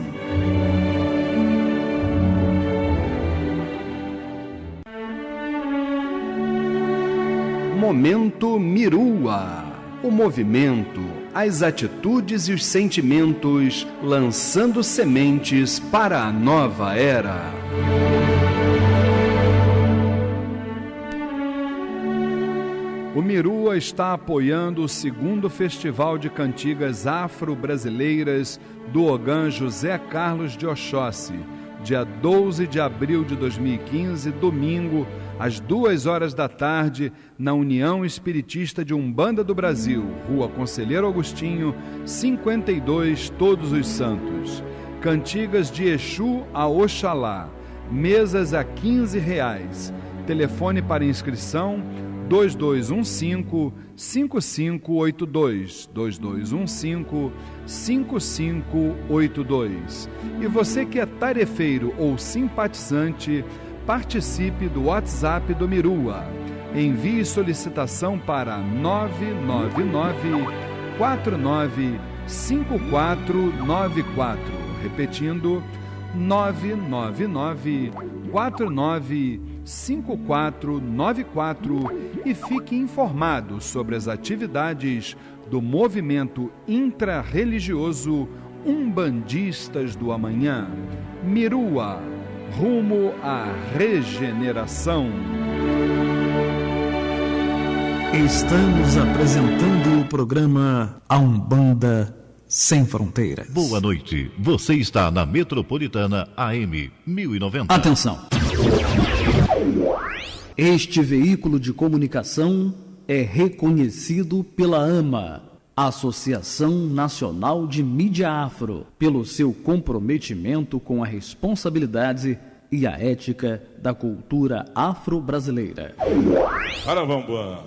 Momento Mirua. O movimento, as atitudes e os sentimentos lançando sementes para a nova era. O Mirua está apoiando o 2º Festival de Cantigas Afro-Brasileiras do Ogã José Carlos de Oxóssi, dia 12 de abril de 2015, domingo, às 14h, na União Espiritista de Umbanda do Brasil, Rua Conselheiro Agostinho, 52, Todos os Santos. Cantigas de Exu a Oxalá, mesas a R$15. Telefone para inscrição 2215-5582, 2215-5582. E você que é tarefeiro ou simpatizante, participe do WhatsApp do Mirua. Envie solicitação para 999-495494. Repetindo, 999-495494 e fique informado sobre as atividades do movimento intrarreligioso Umbandistas do Amanhã. Mirua, rumo à regeneração. Estamos apresentando o programa A Umbanda Sem Fronteiras. Boa noite, você está na Metropolitana AM 1090. Atenção! Este veículo de comunicação é reconhecido pela AMA, Associação Nacional de Mídia Afro, pelo seu comprometimento com a responsabilidade e a ética da cultura afro-brasileira. Saravá Umbanda.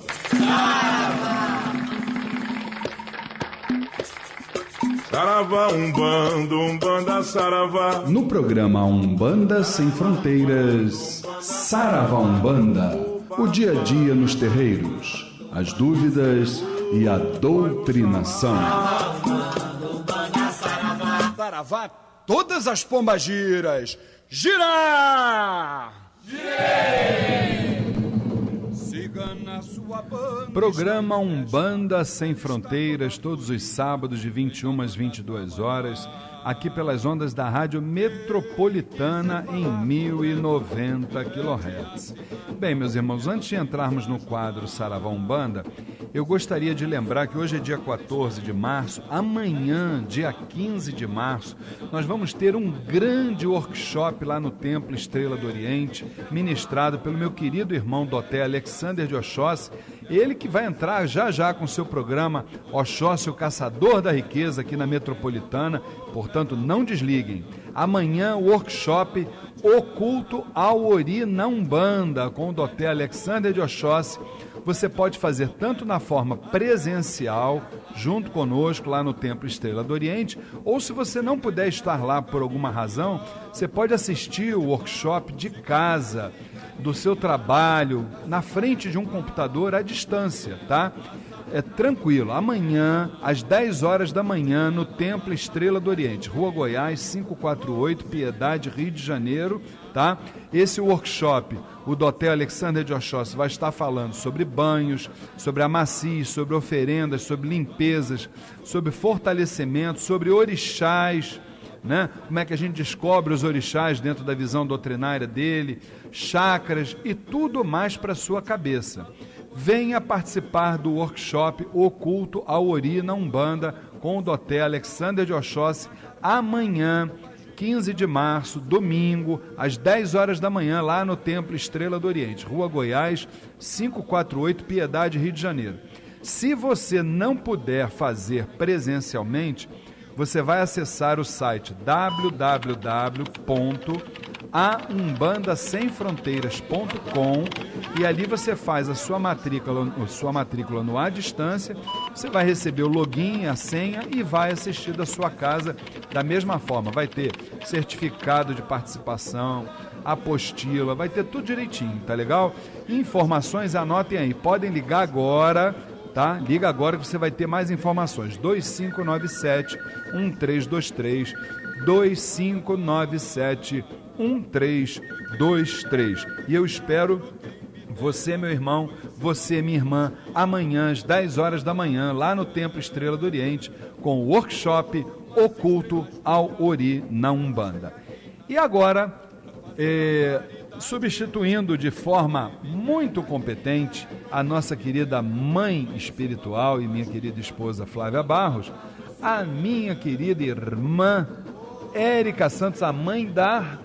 Saravá Umbanda, Umbanda Saravá. No programa Umbanda Sem Fronteiras, Saravá Umbanda, O dia a dia nos terreiros, as dúvidas e a doutrinação. Saravá, todas as pombagiras, gira! Siga na sua banda. Programa Umbanda Sem Fronteiras, todos os sábados de 21 às 22 horas, aqui pelas ondas da Rádio Metropolitana em 1090 kHz. Bem, meus irmãos, antes de entrarmos no quadro Saravá Umbanda, eu gostaria de lembrar que hoje é dia 14 de março, amanhã, dia 15 de março, nós vamos ter um grande workshop lá no Templo Estrela do Oriente, ministrado pelo meu querido irmão Doté Alexander de Oxóssi, ele que vai entrar já já com seu programa Oxóssi, o Caçador da Riqueza, aqui na Metropolitana, portanto não desliguem. Amanhã, workshop Oculto ao Ori na Umbanda, com o Doté Alexander de Oxóssi. Você pode fazer tanto na forma presencial, junto conosco lá no Templo Estrela do Oriente, ou se você não puder estar lá por alguma razão, você pode assistir o workshop de casa, do seu trabalho, na frente de um computador à distância, tá? É tranquilo. Amanhã, às 10 horas da manhã, no Templo Estrela do Oriente, Rua Goiás, 548, Piedade, Rio de Janeiro, tá? Esse workshop, o Doté Alexander de Oxóssi vai estar falando sobre banhos, sobre amacias, sobre oferendas, sobre limpezas, sobre fortalecimento, sobre orixás, né? Como é que a gente descobre os orixás dentro da visão doutrinária dele, chakras e tudo mais para a sua cabeça. Venha participar do workshop Oculto ao Ori na Umbanda com o Doté Alexander de Oxóssi amanhã, 15 de março, domingo, às 10 horas da manhã, lá no Templo Estrela do Oriente, Rua Goiás, 548, Piedade, Rio de Janeiro. Se você não puder fazer presencialmente, você vai acessar o site www.aumbandasemfronteiras.com e ali você faz a sua matrícula no à distância, você vai receber o login, a senha e vai assistir da sua casa da mesma forma. Vai ter certificado de participação, apostila, vai ter tudo direitinho, tá legal? Informações, anotem aí, podem ligar agora, tá? Liga agora que você vai ter mais informações. 2597-1323, 2597-1323. E eu espero você, meu irmão, você, minha irmã, amanhã às 10 horas da manhã, lá no Templo Estrela do Oriente, com o workshop Oculto ao Ori na Umbanda. E agora, substituindo de forma muito competente a nossa querida mãe espiritual e minha querida esposa Flávia Barros, a minha querida irmã Érica Santos, a mãe da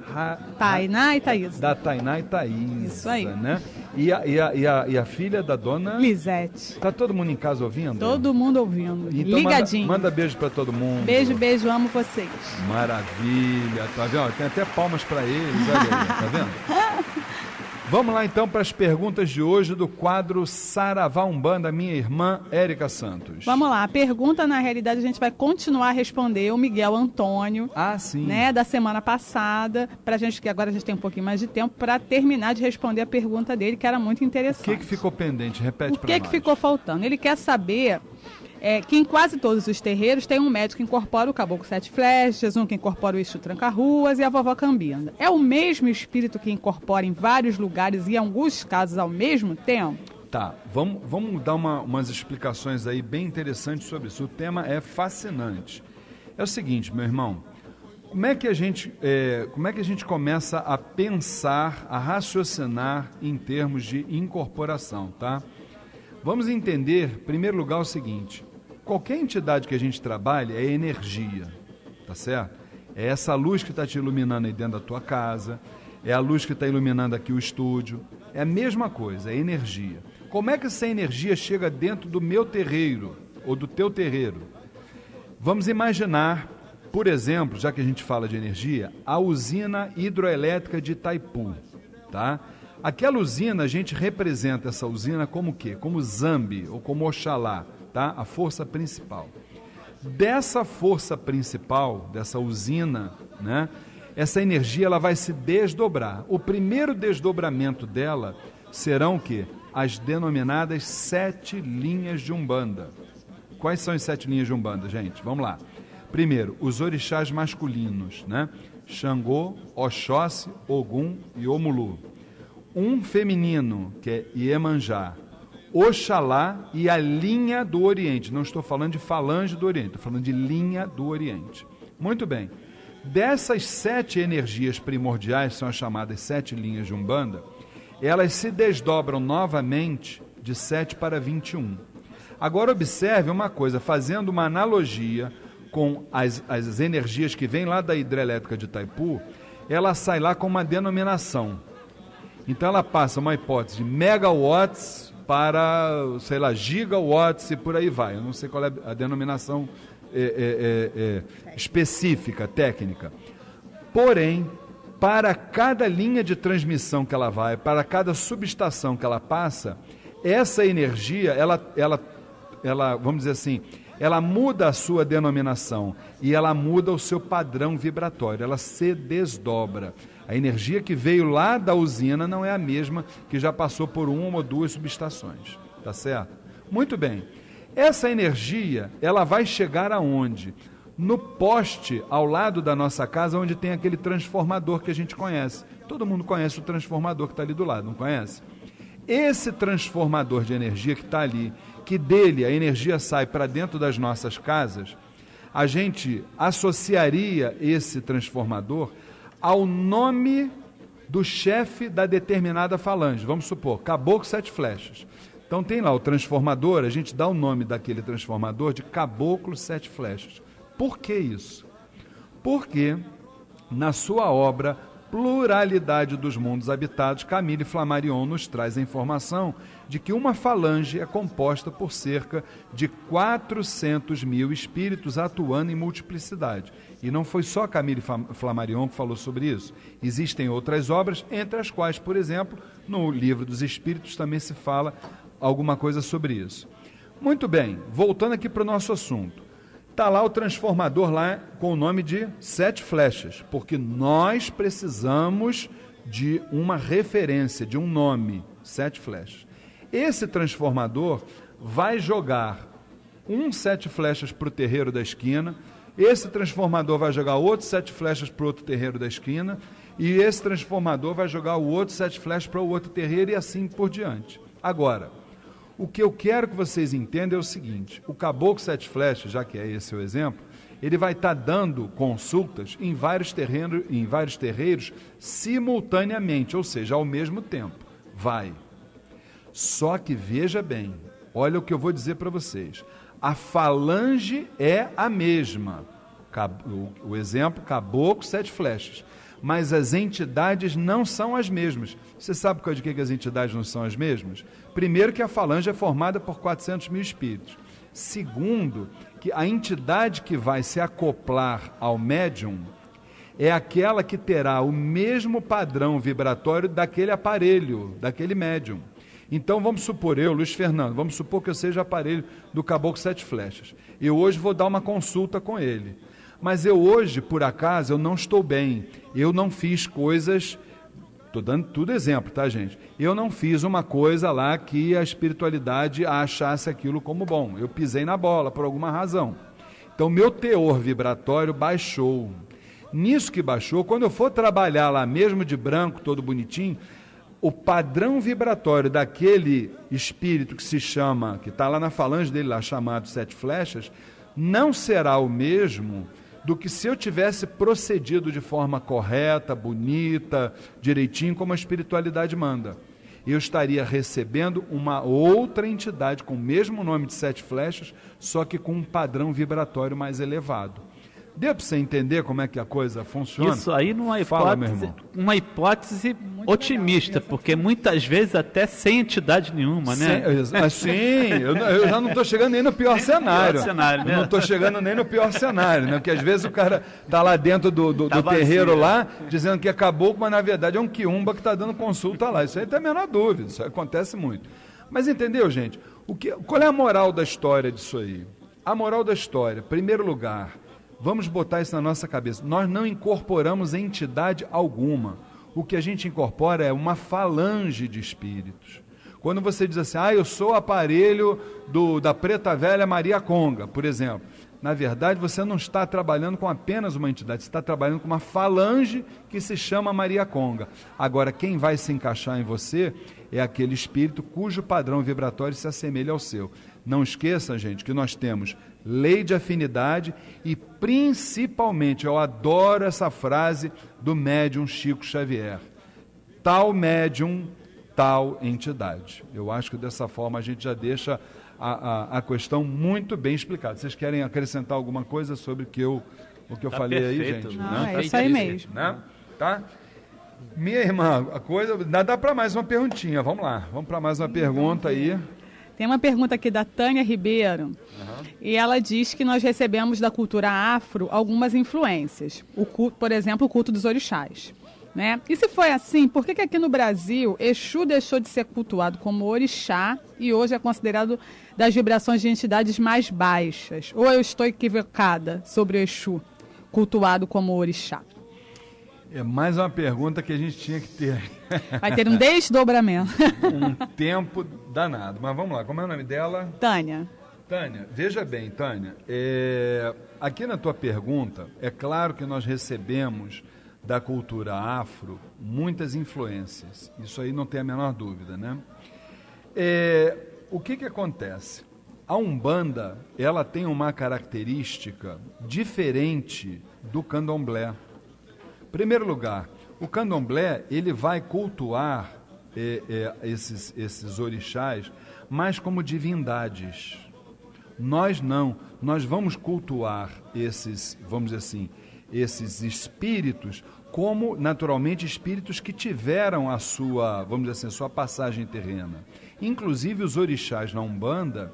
Tainá e Thaís. Da Tainá e Thaís. Isso aí. Né? E a filha da dona Lisete. Tá todo mundo em casa ouvindo? Todo mundo ouvindo. Então ligadinho. Manda beijo pra todo mundo. Beijo, beijo, amo vocês. Maravilha, tá vendo? Tem até palmas pra eles, olha aí, tá vendo? Vamos lá então para as perguntas de hoje do quadro Saravá Umbanda, minha irmã Érica Santos. Vamos lá, a pergunta na realidade a gente vai continuar a responder o Miguel Antônio, sim, né, da semana passada, pra gente, que agora a gente tem um pouquinho mais de tempo para terminar de responder a pergunta dele, que era muito interessante. O que ficou pendente? Repete para nós. O que ficou faltando? Ele quer saber que em quase todos os terreiros tem um médico que incorpora o Caboclo Sete Flechas, um que incorpora o Exu Tranca-Ruas e a Vovó Cambinda. É o mesmo espírito que incorpora em vários lugares e em alguns casos ao mesmo tempo? Tá, vamos dar umas explicações aí bem interessantes sobre isso. O tema é fascinante. É o seguinte, meu irmão, como é que a gente começa a pensar, a raciocinar em termos de incorporação, tá? Vamos entender, em primeiro lugar, o seguinte: qualquer entidade que a gente trabalha é energia, tá certo? É essa luz que está te iluminando aí dentro da tua casa, é a luz que está iluminando aqui o estúdio, é a mesma coisa, é energia. Como é que essa energia chega dentro do meu terreiro ou do teu terreiro? Vamos imaginar, por exemplo, já que a gente fala de energia, a usina hidroelétrica de Itaipu, tá? Aquela usina, a gente representa essa usina como o quê? Como Zambi ou como Oxalá, tá? A força principal. Dessa força principal, dessa usina, né? Essa energia ela vai se desdobrar. O primeiro desdobramento dela serão o quê? As denominadas 7 linhas de Umbanda. Quais são as 7 linhas de Umbanda, gente? Vamos lá. Primeiro, os orixás masculinos, né? Xangô, Oxóssi, Ogum e Omulu. Um feminino, que é Iemanjá, Oxalá e a linha do Oriente. Não estou falando de falange do Oriente, estou falando de linha do Oriente. Muito bem. Dessas 7 energias primordiais, são as chamadas 7 linhas de Umbanda, elas se desdobram novamente de 7 para 21. Agora observe uma coisa, fazendo uma analogia com as energias que vêm lá da hidrelétrica de Itaipu, ela sai lá com uma denominação. Então ela passa uma hipótese de megawatts para, sei lá, gigawatts e por aí vai. Eu não sei qual é a denominação específica, técnica. Porém, para cada linha de transmissão que ela vai, para cada subestação que ela passa, essa energia, ela, vamos dizer assim, ela muda a sua denominação e ela muda o seu padrão vibratório, ela se desdobra. A energia que veio lá da usina não é a mesma que já passou por 1 ou 2 subestações, tá certo? Muito bem. Essa energia, ela vai chegar aonde? No poste ao lado da nossa casa, onde tem aquele transformador que a gente conhece. Todo mundo conhece o transformador que está ali do lado, não conhece? Esse transformador de energia que está ali, que dele a energia sai para dentro das nossas casas, a gente associaria esse transformador ao nome do chefe da determinada falange. Vamos supor, Caboclo 7 Flechas. Então tem lá o transformador, a gente dá o nome daquele transformador de Caboclo 7 Flechas. Por que isso? Porque na sua obra Pluralidade dos Mundos Habitados, Camille Flammarion nos traz a informação de que uma falange é composta por cerca de 400 mil espíritos atuando em multiplicidade. E não foi só Camille Flammarion que falou sobre isso. Existem outras obras, entre as quais, por exemplo, no Livro dos Espíritos também se fala alguma coisa sobre isso. Muito bem, voltando aqui para o nosso assunto. Está lá o transformador lá com o nome de 7 flechas, porque nós precisamos de uma referência, de um nome, 7 flechas. Esse transformador vai jogar 7 flechas para o terreiro da esquina, esse transformador vai jogar outros 7 flechas para o outro terreiro da esquina, e esse transformador vai jogar o outro 7 flechas para o outro terreiro e assim por diante. Agora, o que eu quero que vocês entendam é o seguinte, o Caboclo 7 Flechas, já que é esse o exemplo, ele vai estar dando consultas em vários terreiros simultaneamente, ou seja, ao mesmo tempo. Vai. Só que veja bem, olha o que eu vou dizer para vocês. A falange é a mesma. O exemplo, Caboclo 7 Flechas. Mas as entidades não são as mesmas. Você sabe de que as entidades não são as mesmas? Primeiro, que a falange é formada por 400 mil espíritos. Segundo, que a entidade que vai se acoplar ao médium é aquela que terá o mesmo padrão vibratório daquele aparelho, daquele médium. Então, vamos supor, eu, Luiz Fernando, vamos supor que eu seja aparelho do Caboclo 7 Flechas. Eu hoje vou dar uma consulta com ele. Mas eu hoje, por acaso, eu não estou bem. Eu não fiz coisas... Estou dando tudo exemplo, tá, gente? Eu não fiz uma coisa lá que a espiritualidade achasse aquilo como bom. Eu pisei na bola por alguma razão. Então, meu teor vibratório baixou. Nisso que baixou, quando eu for trabalhar lá mesmo de branco, todo bonitinho, o padrão vibratório daquele espírito que se chama, que está lá na falange dele, lá chamado 7 Flechas, não será o mesmo do que se eu tivesse procedido de forma correta, bonita, direitinho, como a espiritualidade manda. Eu estaria recebendo uma outra entidade com o mesmo nome de 7 Flechas, só que com um padrão vibratório mais elevado. Deu para você entender como é que a coisa funciona? Isso aí numa hipótese otimista, porque muitas vezes até sem entidade nenhuma, né? Sim, eu já não estou chegando nem no pior cenário. Né? Não estou chegando nem no pior cenário, né? Porque às vezes o cara está lá dentro do terreiro lá, dizendo que acabou, mas na verdade é um quiumba que está dando consulta lá. Isso aí tem a menor dúvida, isso acontece muito. Mas entendeu, gente? Qual é a moral da história disso aí? A moral da história, em primeiro lugar, vamos botar isso na nossa cabeça. Nós não incorporamos entidade alguma. o que a gente incorpora é uma falange de espíritos. Quando você diz assim, eu sou aparelho da Preta Velha Maria Conga, por exemplo, na verdade você não está trabalhando com apenas uma entidade, você está trabalhando com uma falange que se chama Maria Conga. Agora, quem vai se encaixar em você é aquele espírito cujo padrão vibratório se assemelha ao seu. Não esqueça, gente, que nós temos lei de afinidade e, principalmente, eu adoro essa frase do médium Chico Xavier: tal médium, tal entidade. Eu acho que dessa forma a gente já deixa a questão muito bem explicada. Vocês querem acrescentar alguma coisa sobre o que eu falei perfeito, aí, gente? Não, é isso aí mesmo. Né? Tá? Minha irmã, a coisa... Dá para mais uma perguntinha, vamos lá. Vamos para mais uma pergunta aí. Tem uma pergunta aqui da Tânia Ribeiro, e ela diz que nós recebemos da cultura afro algumas influências. Por exemplo, o culto dos orixás. Né? E se foi assim, por que aqui no Brasil Exu deixou de ser cultuado como orixá e hoje é considerado das vibrações de entidades mais baixas? Ou eu estou equivocada sobre o Exu cultuado como orixá? É mais uma pergunta que a gente tinha que ter. Vai ter um desdobramento. Um tempo danado. Mas vamos lá, como é o nome dela? Tânia. Tânia, veja bem, Tânia, aqui na tua pergunta, é claro que nós recebemos da cultura afro muitas influências. Isso aí não tem a menor dúvida, né? O que acontece? A Umbanda, ela tem uma característica diferente do Candomblé. Em primeiro lugar, o Candomblé, ele vai cultuar esses orixás, mas como divindades. Nós não, nós vamos cultuar esses, vamos dizer assim, esses espíritos como, naturalmente, espíritos que tiveram a sua, vamos dizer assim, a sua passagem terrena. Inclusive, os orixás na Umbanda,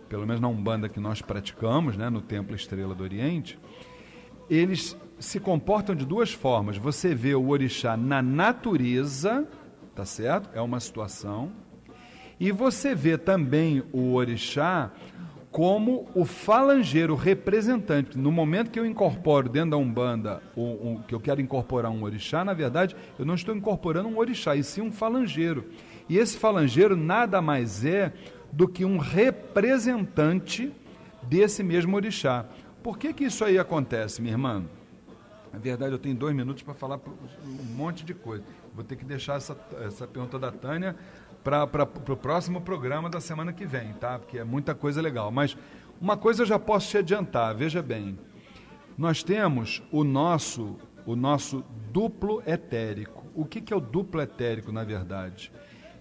pelo menos na Umbanda que nós praticamos, né, no Templo Estrela do Oriente, eles se comportam de duas formas. Você vê o orixá na natureza, tá certo? É uma situação. E você vê também o orixá como o falangeiro representante. No momento que eu incorporo dentro da Umbanda, que eu quero incorporar um orixá, na verdade, eu não estou incorporando um orixá, e sim um falangeiro. E esse falangeiro nada mais é do que um representante desse mesmo orixá. Por que isso aí acontece, minha irmã? Na verdade, eu tenho 2 minutos para falar um monte de coisa. Vou ter que deixar essa pergunta da Tânia para o próximo programa da semana que vem, tá? Porque é muita coisa legal. Mas uma coisa eu já posso te adiantar, veja bem. Nós temos o nosso duplo etérico. O que é o duplo etérico, na verdade?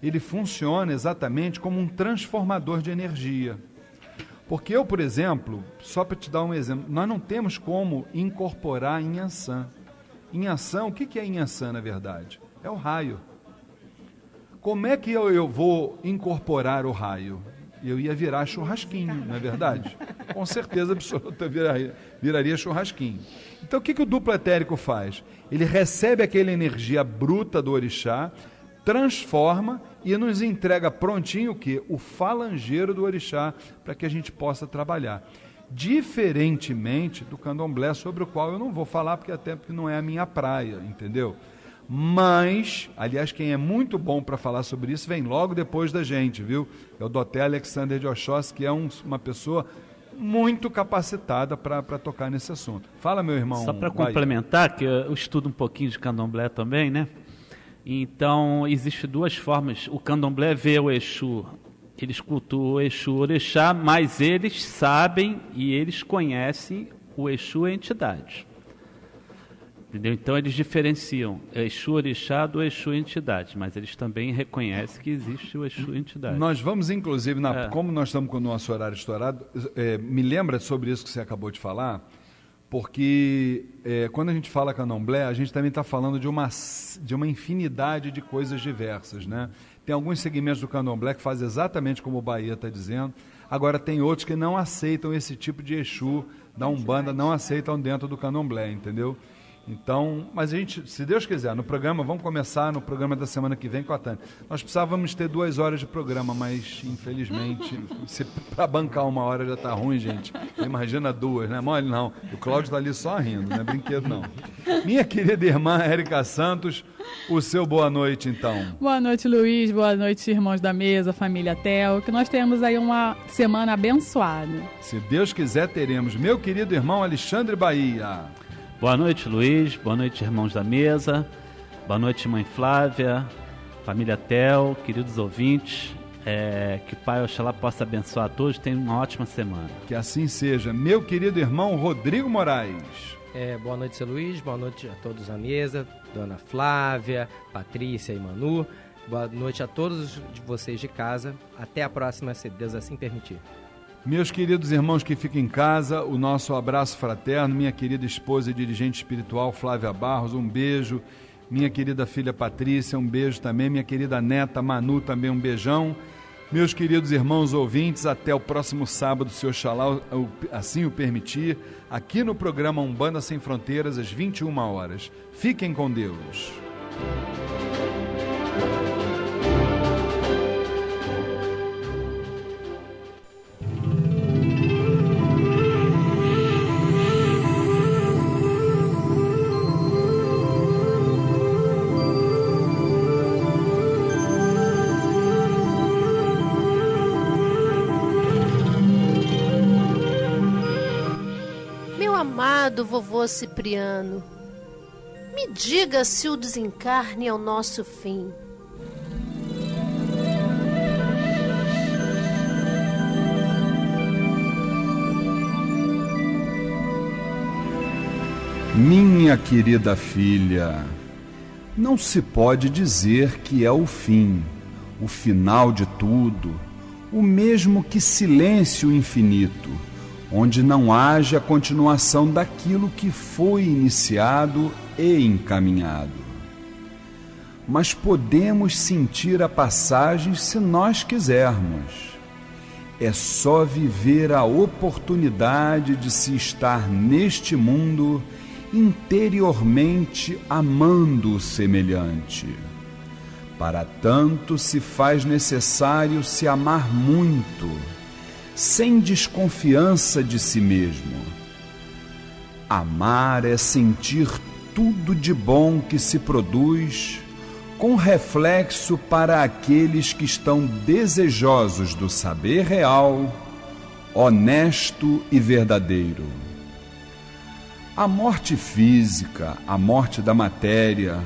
Ele funciona exatamente como um transformador de energia. Porque eu, por exemplo, só para te dar um exemplo, nós não temos como incorporar Inhansã. Inhansã, o que é Inhansã, na verdade? É o raio. Como é que eu vou incorporar o raio? Eu ia virar churrasquinho, não é verdade? Com certeza absoluta viraria churrasquinho. Então o que o duplo etérico faz? Ele recebe aquela energia bruta do orixá, transforma e nos entrega prontinho o quê? O falangeiro do orixá, para que a gente possa trabalhar. Diferentemente do candomblé, sobre o qual eu não vou falar, porque não é a minha praia, entendeu? Mas, aliás, quem é muito bom para falar sobre isso vem logo depois da gente, viu? É o Dr. Alexander de Oxóssi, que é uma pessoa muito capacitada para tocar nesse assunto. Fala, meu irmão. Só para complementar, que eu estudo um pouquinho de candomblé também, né? Então, existem 2 formas. O candomblé vê o Exu, eles cultuam o Exu, o orixá, mas eles sabem e eles conhecem o Exu e a entidade. Entendeu? Então, eles diferenciam Exu orixá do Exu entidade, mas eles também reconhecem que existe o Exu entidade. Nós vamos, inclusive, como nós estamos com o nosso horário estourado, me lembra sobre isso que você acabou de falar, porque quando a gente fala candomblé, a gente também está falando de uma infinidade de coisas diversas, né? Tem alguns segmentos do candomblé que fazem exatamente como o Bahia está dizendo, agora tem outros que não aceitam esse tipo de Exu da Umbanda, não aceitam dentro do candomblé, entendeu? Então, mas a gente, se Deus quiser, no programa, vamos começar no programa da semana que vem com a Tânia. Nós precisávamos ter 2 horas de programa, mas infelizmente, para bancar 1 hora já tá ruim, gente. Imagina 2, né? Mole não. O Cláudio tá ali só rindo, não é brinquedo não. Minha querida irmã Érica Santos, o seu boa noite então. Boa noite, Luiz. Boa noite, irmãos da mesa, família Tel. Que nós tenhamos aí uma semana abençoada. Se Deus quiser, teremos. Meu querido irmão Alexandre Bahia. Boa noite, Luiz. Boa noite, irmãos da mesa. Boa noite, mãe Flávia, família Tel, queridos ouvintes. Que Pai Oxalá possa abençoar a todos. Tenham uma ótima semana. Que assim seja. Meu querido irmão Rodrigo Moraes. Boa noite, seu Luiz. Boa noite a todos à mesa. Dona Flávia, Patrícia e Manu. Boa noite a todos de vocês de casa. Até a próxima, se Deus assim permitir. Meus queridos irmãos que ficam em casa, o nosso abraço fraterno, minha querida esposa e dirigente espiritual Flávia Barros, um beijo. Minha querida filha Patrícia, um beijo também. Minha querida neta Manu, também um beijão. Meus queridos irmãos ouvintes, até o próximo sábado, se Oxalá assim o permitir, aqui no programa Umbanda Sem Fronteiras, às 21 horas. Fiquem com Deus. Amado vovô Cipriano, me diga se o desencarne é o nosso fim. Minha querida filha, não se pode dizer que é o fim, o final de tudo, o mesmo que silêncio infinito, onde não haja continuação daquilo que foi iniciado e encaminhado. Mas podemos sentir a passagem se nós quisermos. É só viver a oportunidade de se estar neste mundo interiormente amando o semelhante. Para tanto se faz necessário se amar muito, sem desconfiança de si mesmo. Amar é sentir tudo de bom que se produz, com reflexo para aqueles que estão desejosos do saber real, honesto e verdadeiro. A morte física, a morte da matéria,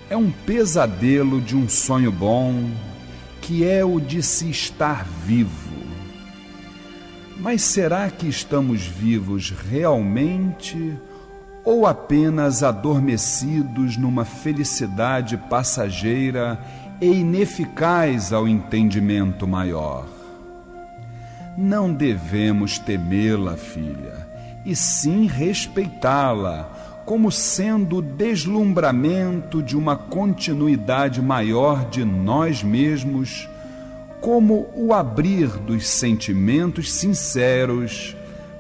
é um pesadelo de um sonho bom, que é o de se estar vivo. Mas será que estamos vivos realmente ou apenas adormecidos numa felicidade passageira e ineficaz ao entendimento maior? Não devemos temê-la, filha, e sim respeitá-la, como sendo o deslumbramento de uma continuidade maior de nós mesmos, como o abrir dos sentimentos sinceros,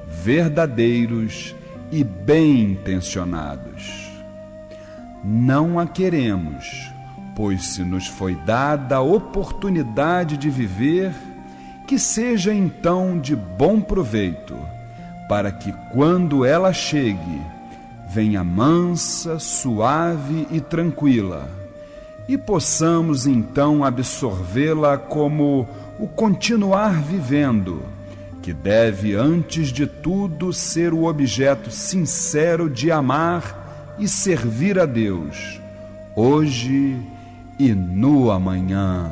verdadeiros e bem-intencionados. Não a queremos, pois se nos foi dada a oportunidade de viver, que seja então de bom proveito, para que quando ela chegue, venha mansa, suave e tranquila, e possamos então absorvê-la como o continuar vivendo, que deve antes de tudo ser o objeto sincero de amar e servir a Deus, hoje e no amanhã.